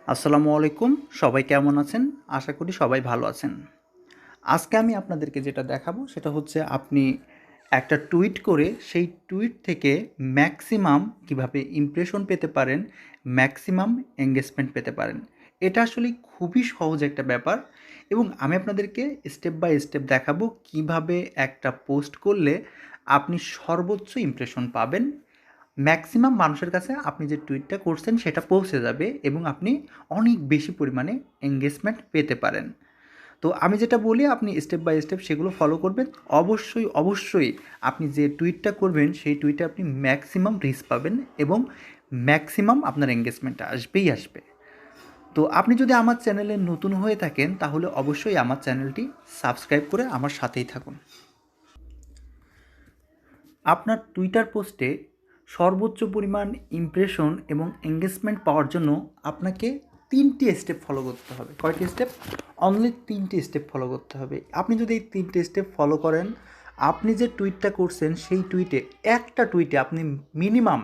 আসসালামু আলাইকুম। সবাই কেমন আছেন? আশা করি সবাই ভালো আছেন। আজকে আমি আপনাদেরকে যেটা দেখাবো সেটা হচ্ছে আপনি একটা টুইট করে সেই টুইট থেকে ম্যাক্সিমাম কিভাবে ইমপ্রেশন পেতে পারেন, ম্যাক্সিমাম এঙ্গেজমেন্ট পেতে পারেন। এটা আসলে খুবই সহজ একটা ব্যাপার এবং আমি আপনাদেরকে স্টেপ বাই স্টেপ দেখাবো কিভাবে একটা পোস্ট করলে আপনি সর্বোচ্চ ইমপ্রেশন পাবেন, ম্যাক্সিমাম মানুষের কাছে আপনি যে টুইটটা করছেন সেটা পৌঁছে যাবে এবং আপনি অনেক বেশি পরিমাণে এঙ্গেজমেন্ট পেতে পারেন। তো আমি যেটা বলি আপনি স্টেপ বাই স্টেপ সেগুলো ফলো করবেন। অবশ্যই আপনি যে টুইটটা করবেন সেই টুইটে আপনি ম্যাক্সিমাম রিচ পাবেন এবং ম্যাক্সিমাম আপনার এঙ্গেজমেন্টটা আসবেই আসবে। তো আপনি যদি আমার চ্যানেলে নতুন হয়ে থাকেন তাহলে অবশ্যই আমার চ্যানেলটি সাবস্ক্রাইব করে আমার সাথেই থাকুন। আপনার টুইটার পোস্টে সর্বোচ্চ পরিমাণ ইমপ্রেশন এবং এঙ্গেজমেন্ট পাওয়ার জন্য আপনাকে ৩টি স্টেপ ফলো করতে হবে। কয়টি স্টেপ? অনলি ৩টি স্টেপ ফলো করতে হবে। আপনি যদি এই ৩টে স্টেপ ফলো করেন, আপনি যে টুইটটা করছেন সেই টুইটে একটা টুইটে আপনি মিনিমাম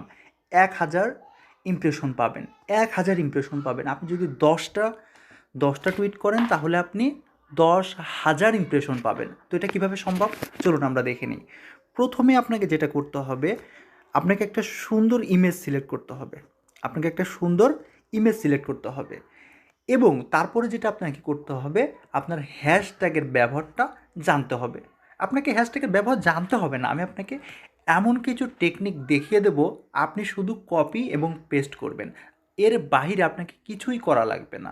১,০০০ ইমপ্রেশন পাবেন। ১,০০০ ইমপ্রেশন পাবেন। আপনি যদি ১০টা টুইট করেন তাহলে আপনি ১০,০০০ ইমপ্রেশন পাবেন। তো এটা কীভাবে সম্ভব? চলুন আমরা দেখে নিই। প্রথমে আপনাকে যেটা করতে হবে, আপনাকে একটা সুন্দর ইমেজ সিলেক্ট করতে হবে। আপনাকে একটা সুন্দর ইমেজ সিলেক্ট করতে হবে এবং তারপরে যেটা আপনাকে করতে হবে, আপনার হ্যাশট্যাগের ব্যবহারটা জানতে হবে। আপনাকে হ্যাশট্যাগের ব্যবহার জানতে হবে না, আমি আপনাকে এমন কিছু টেকনিক দেখিয়ে দেব, আপনি শুধু কপি এবং পেস্ট করবেন। এর বাহিরে আপনাকে কিছুই করা লাগবে না।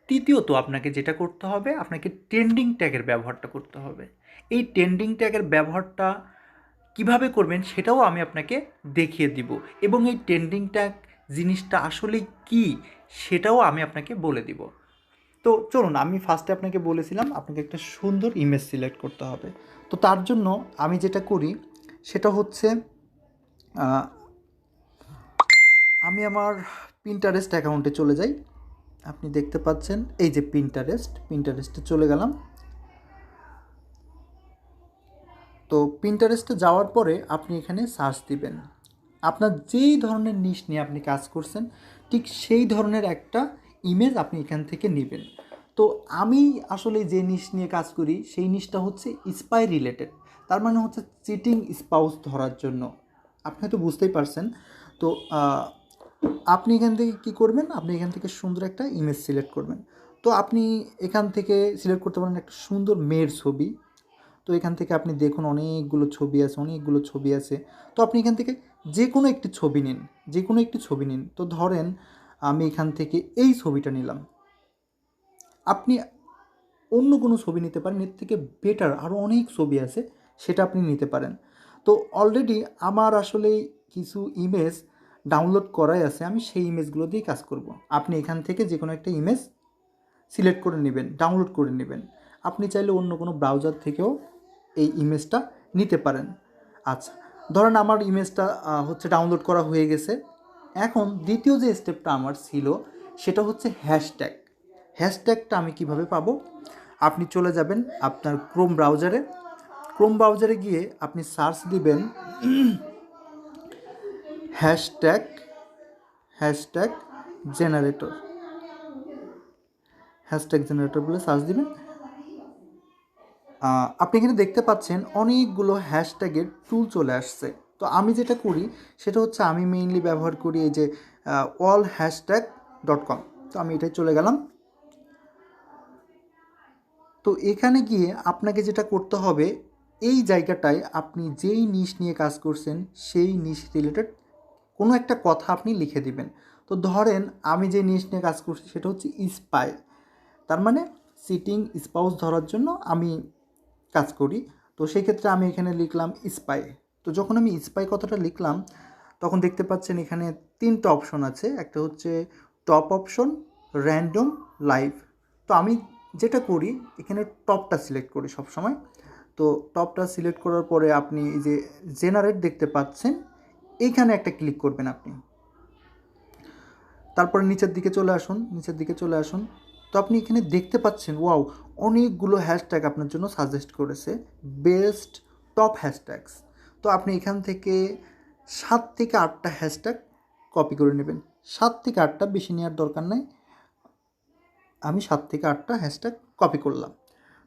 তৃতীয়ত আপনাকে যেটা করতে হবে, আপনাকে ট্রেন্ডিং ট্যাগের ব্যবহারটা করতে হবে। এই ট্রেন্ডিং ট্যাগের ব্যবহারটা কিভাবে করবেন সেটাও আমি আপনাকে দেখিয়ে দিব এবং এই ট্রেন্ডিং ট্যাগ জিনিসটা আসলে কি সেটাও আমি আপনাকে বলে দিব। তো চলুন, আমি ফার্স্টে আপনাকে বলেছিলাম আপনাকে একটা সুন্দর ইমেজ সিলেক্ট করতে হবে। তো তার জন্য আমি যেটা করি সেটা হচ্ছে আমি আমার পিন্টারেস্ট অ্যাকাউন্টে চলে যাই। আপনি দেখতে পাচ্ছেন এই যে পিন্টারেস্টে চলে গেলাম। তো পিন্টারেস্টে যাওয়ার পরে আপনি এখানে সার্চ দিবেন। আপনার যেই ধরনের নিশ নিয়ে আপনি কাজ করছেন ঠিক সেই ধরনের একটা ইমেজ আপনি এখান থেকে নেবেন। তো আমি আসলে যে নিশ নিয়ে কাজ করি সেই নিশটা হচ্ছে স্পাই রিলেটেড, তার মানে হচ্ছে চিটিং স্পাউস ধরার জন্য। আপনি হয়তো বুঝতেই পারছেন। তো আপনি এখান থেকে কী করবেন, আপনি এখান থেকে সুন্দর একটা ইমেজ সিলেক্ট করবেন। তো আপনি এখান থেকে সিলেক্ট করতে পারেন একটা সুন্দর মেয়ের ছবি। তো এখান থেকে আপনি দেখুন অনেকগুলো ছবি আছে। তো আপনি এখান থেকে যে কোনো একটি ছবি নিন। তো ধরেন আমি এখান থেকে এই ছবিটা নিলাম। আপনি অন্য কোনো ছবি নিতে পারেন, এর থেকে বেটার আরও অনেক ছবি আছে, সেটা আপনি নিতে পারেন। তো অলরেডি আমার আসলে কিছু ইমেজ ডাউনলোড করাই আছে, আমি সেই ইমেজগুলো দিয়েই কাজ করব। আপনি এখান থেকে যে কোনো একটা ইমেজ সিলেক্ট করে নেবেন, ডাউনলোড করে নেবেন। আপনি চাইলে অন্য কোনো ব্রাউজার থেকেও এই ইমেজটা নিতে পারেন। আচ্ছা, ধরেন আমার ইমেজটা হচ্ছে ডাউনলোড করা হয়ে গেছে। এখন দ্বিতীয় যে স্টেপটা আমার ছিল সেটা হচ্ছে হ্যাশট্যাগটা আমি কিভাবে পাবো? আপনি চলে যাবেন আপনার ক্রোম ব্রাউজারে গিয়ে আপনি সার্চ দিবেন হ্যাশট্যাগ হ্যাশট্যাগ জেনারেটর বলে সার্চ দিবেন। আপনি এখানে দেখতে পাচ্ছেন অনেকগুলো হ্যাশট্যাগের টুল চলে আসছে। তো আমি যেটা করি সেটা হচ্ছে আমি মেইনলি ব্যবহার করি এই যে allhashtag.com। তো আমি এটাই চলে গেলাম। তো এখানে গিয়ে আপনাকে যেটা করতে হবে, এই জায়গাটায় আপনি যেই নিশ নিয়ে কাজ করছেন সেই নিশ রিলেটেড কোনো একটা কথা আপনি লিখে দিবেন। তো ধরেন আমি যে নিশ নিয়ে কাজ করছি সেটা হচ্ছে স্পাই, তার মানে চিটিং স্পাউস ধরার জন্য আমি কাজ করি। তো সেই ক্ষেত্রে আমি এখানে লিখলাম স্পাই। তো যখন আমি স্পাই কথাটা লিখলাম তখন দেখতে পাচ্ছেন এখানে 3টা অপশন আছে। একটা হচ্ছে টপ অপশন, র্যান্ডম, লাইভ। তো আমি যেটা করি এখানে টপটা সিলেক্ট করি সবসময়। তো টপটা সিলেক্ট করার পরে আপনি এই যে জেনারেট দেখতে পাচ্ছেন, এইখানে একটা ক্লিক করবেন আপনি। তারপরে নিচের দিকে চলে আসুন। তো আপনি এখানে দেখতে পাচ্ছেন ওয়াও, অনেকগুলো হ্যাশট্যাগ আপনার জন্য সাজেস্ট করেছে, বেস্ট টপ হ্যাশট্যাগস। তো আপনি এখান থেকে 7 থেকে 8টা হ্যাশট্যাগ কপি করে নেবেন। 7 থেকে 8টা, বেশি নেওয়ার দরকার নেই। আমি 7 থেকে 8টা হ্যাশট্যাগ কপি করলাম।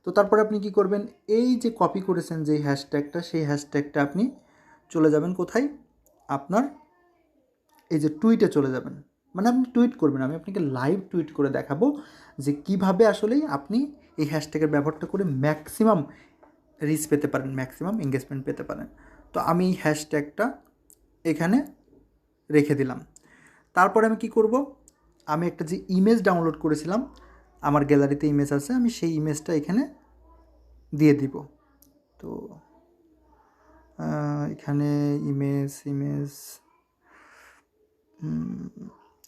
তো তারপরে আপনি কি করবেন, এই যে কপি করেছেন যে হ্যাশট্যাগটা, সেই হ্যাশট্যাগটা আপনি চলে যাবেন কোথায়, আপনার এই যে টুইটে চলে যাবেন। মানে আপনি টুইট করবেন, আমি আপনাকে লাইভ টুইট করে দেখাবো যে কিভাবে আসলেই আপনি এই হ্যাশট্যাগের ব্যবহারটা করে ম্যাক্সিমাম রিচ পেতে পারেন, ম্যাক্সিমাম এঙ্গেজমেন্ট পেতে পারেন। তো আমি এই হ্যাশট্যাগটা এখানে রেখে দিলাম। তারপরে আমি কি করব, আমি একটা যে ইমেজ ডাউনলোড করেছিলাম, আমার গ্যালারিতে ইমেজ আছে, আমি সেই ইমেজটা এখানে দিয়ে দিব। তো এখানে ইমেজ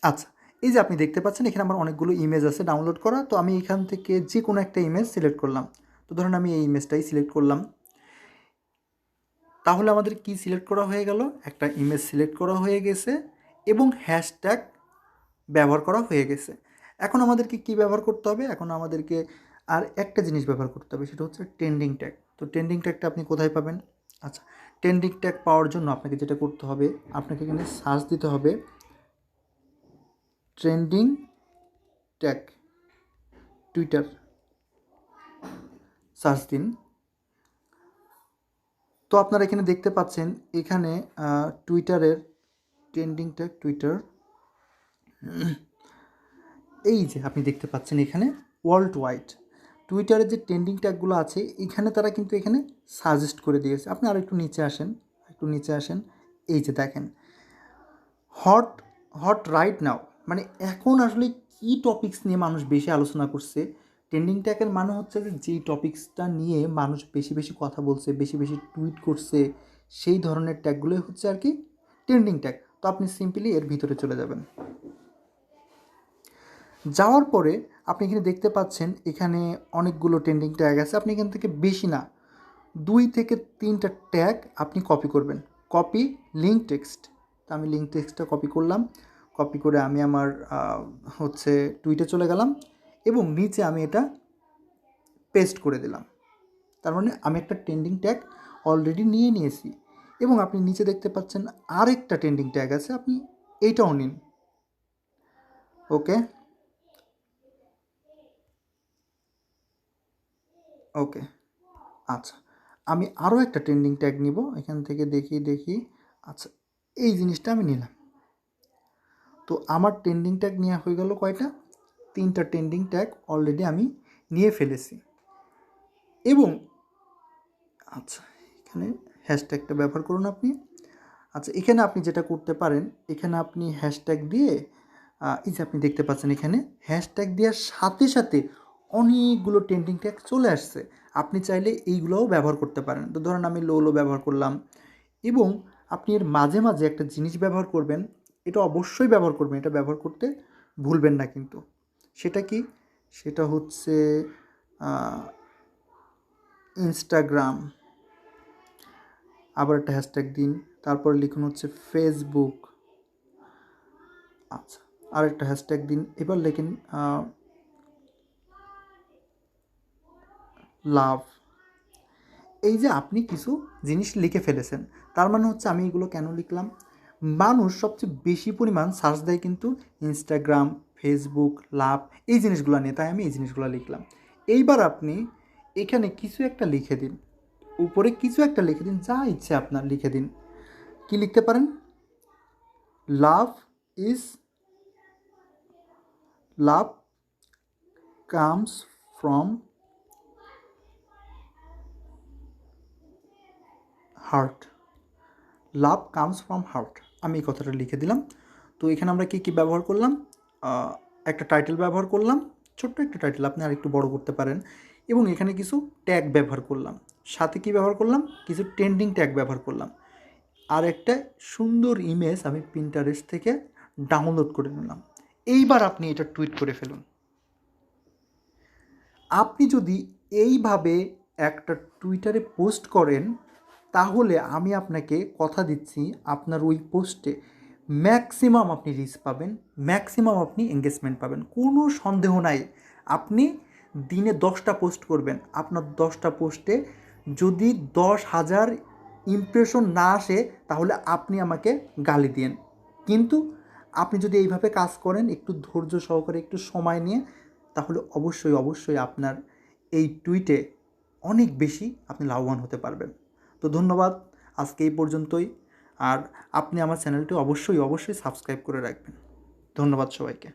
আচ্ছা, এই যে আপনি দেখতে পাচ্ছেন এখানে আমার অনেকগুলো ইমেজ আছে ডাউনলোড করা। তো আমি এখান থেকে যে কোনো একটা ইমেজ সিলেক্ট করলাম। তো ধরুন আমি এই ইমেজটাই সিলেক্ট করলাম। তাহলে আমাদের কি সিলেক্ট করা হয়ে গেল, একটা ইমেজ সিলেক্ট করা হয়ে গেছে এবং হ্যাশট্যাগ ব্যবহার করা হয়ে গেছে। এখন আমাদেরকে কি ব্যবহার করতে হবে, এখন আমাদেরকে আর একটা জিনিস ব্যবহার করতে হবে, সেটা হচ্ছে ট্রেন্ডিং ট্যাগ। তো ট্রেন্ডিং ট্যাগটা আপনি কোথায় পাবেন? আচ্ছা, ট্রেন্ডিং ট্যাগ পাওয়ার জন্য আপনাকে যেটা করতে হবে, আপনাকে এখানে সার্চ দিতে হবে ট্রেন্ডিং ট্যাগ, টুইটার সার্চ দিন। তো আপনারা এখানে দেখতে পাচ্ছেন এখানে টুইটারের ট্রেন্ডিং ট্যাগ, টুইটার, এই যে আপনি দেখতে পাচ্ছেন এখানে ওয়ার্ল্ড ওয়াইড টুইটারের যে ট্রেন্ডিং ট্যাগগুলো আছে এখানে তারা কিন্তু এখানে সাজেস্ট করে দিয়েছে। আপনি আরও একটু নিচে আসেন, এই যে দেখেন হট হট রাইট নাও, মানে এখন আসলে কী টপিকস নিয়ে মানুষ বেশি আলোচনা করছে। ট্রেন্ডিং ট্যাগের মানে হচ্ছে যে যেই টপিক্সটা নিয়ে মানুষ বেশি বেশি কথা বলছে, বেশি বেশি টুইট করছে, সেই ধরনের ট্যাগগুলোই হচ্ছে আর কি ট্রেন্ডিং ট্যাগ। তো আপনি সিম্পলি এর ভিতরে চলে যাবেন। যাওয়ার পরে আপনি এখানে দেখতে পাচ্ছেন এখানে অনেকগুলো ট্রেন্ডিং ট্যাগ আছে। আপনি এখান থেকে বেশি না 2 থেকে 3টা ট্যাগ আপনি কপি করবেন। Copy link text. তো আমি লিঙ্ক টেক্সটটা কপি করলাম। কপি করে আমি আমার হচ্ছে টুইটে চলে গেলাম এবং নিচে আমি এটা পেস্ট করে দিলাম। তার মানে আমি একটা ট্রেন্ডিং ট্যাগ অলরেডি নিয়ে নিয়েছি। এবং আপনি নিচে দেখতে পাচ্ছেন আরেকটা ট্রেন্ডিং ট্যাগ আছে, আপনি এইটাও নিন। ওকে, ওকে, আচ্ছা, আমি আরও একটা ট্রেন্ডিং ট্যাগ নিব। এখান থেকে দেখি, আচ্ছা, এই জিনিসটা আমি নিলাম। তো আমার ট্রেন্ডিং ট্যাগ নেওয়া হয়ে গেল কয়টা? 3টা ট্রেন্ডিং ট্যাগ অলরেডি আমি নিয়ে ফেলেছি। এবং আচ্ছা, এখানে হ্যাশট্যাগটা ব্যবহার করুন আপনি। আচ্ছা, এখানে আপনি যেটা করতে পারেন, এখানে আপনি হ্যাশট্যাগ দিয়ে এই যে আপনি দেখতে পাচ্ছেন এখানে হ্যাশট্যাগ দেওয়ার সাথে সাথে অনেকগুলো ট্রেন্ডিং ট্যাগ চলে আসছে। আপনি চাইলে এইগুলোও ব্যবহার করতে পারেন। তো ধরুন আমি লো ব্যবহার করলাম। এবং আপনি এর মাঝে মাঝে একটা জিনিস ব্যবহার করবেন, এটা অবশ্যই ব্যবহার করবেন, এটা ব্যবহার করতে ভুলবেন না কিন্তু। সেটা কি? সেটা হচ্ছে ইনস্টাগ্রাম, আবার একটা হ্যাশট্যাগ দিন, তারপর লিখুন হচ্ছে ফেসবুক। আচ্ছা, আর একটা হ্যাশট্যাগ দিন, এবার লিখুন লাভ। এই যে আপনি কিছু জিনিস লিখে ফেলেছেন, তার মানে হচ্ছে আমি এগুলো কেন লিখলাম? মানুষ সবচেয়ে বেশি পরিমাণ সার্চ দেয় কিন্তু ইনস্টাগ্রাম, ফেসবুক, লাভ, এই জিনিসগুলো নিয়ে, তাই আমি এই জিনিসগুলো লিখলাম। এইবার আপনি এখানে কিছু একটা লিখে দিন, উপরে কিছু একটা লিখে দিন, যা ইচ্ছে আপনার লিখে দিন। কি লিখতে পারেন? Love comes from heart. Love comes from heart, আমি এই কথাটা লিখে দিলাম। তো এখানে আমরা কী ব্যবহার করলাম? একটা টাইটেল ব্যবহার করলাম, ছোট্ট একটা টাইটেল, আপনি আর একটু বড় করতে পারেন। এবং এখানে কিছু ট্যাগ ব্যবহার করলাম, সাথে কি ব্যবহার করলাম? কিছু ট্রেন্ডিং ট্যাগ ব্যবহার করলাম। আর একটা সুন্দর ইমেজ আমি পিন্টারেস্ট থেকে ডাউনলোড করে নিলাম। এইবার আপনি এটা টুইট করে ফেলুন। আপনি যদি এইভাবে একটা টুইটারে পোস্ট করেন, তাহলে আমি আপনাকে কথা দিচ্ছি আপনার ওই পোস্টে ম্যাক্সিমাম আপনি রিচ পাবেন, ম্যাক্সিমাম আপনি এঙ্গেজমেন্ট পাবেন, কোনো সন্দেহ নাই। আপনি দিনে 10টা পোস্ট করবেন, আপনার 10টা পোস্টে যদি 10,000 ইমপ্রেশন না আসে তাহলে আপনি আমাকে গালি দিন। কিন্তু আপনি যদি এইভাবে কাজ করেন, একটু ধৈর্য সহকারে, একটু সময় নিয়ে, তাহলে অবশ্যই আপনার এই টুইটে অনেক বেশি আপনি লাভবান হতে পারবেন। তো ধন্যবাদ, আজকে এই পর্যন্তই। আর আপনি আমার চ্যানেলটি অবশ্যই সাবস্ক্রাইব করে রাখবেন। ধন্যবাদ সবাইকে।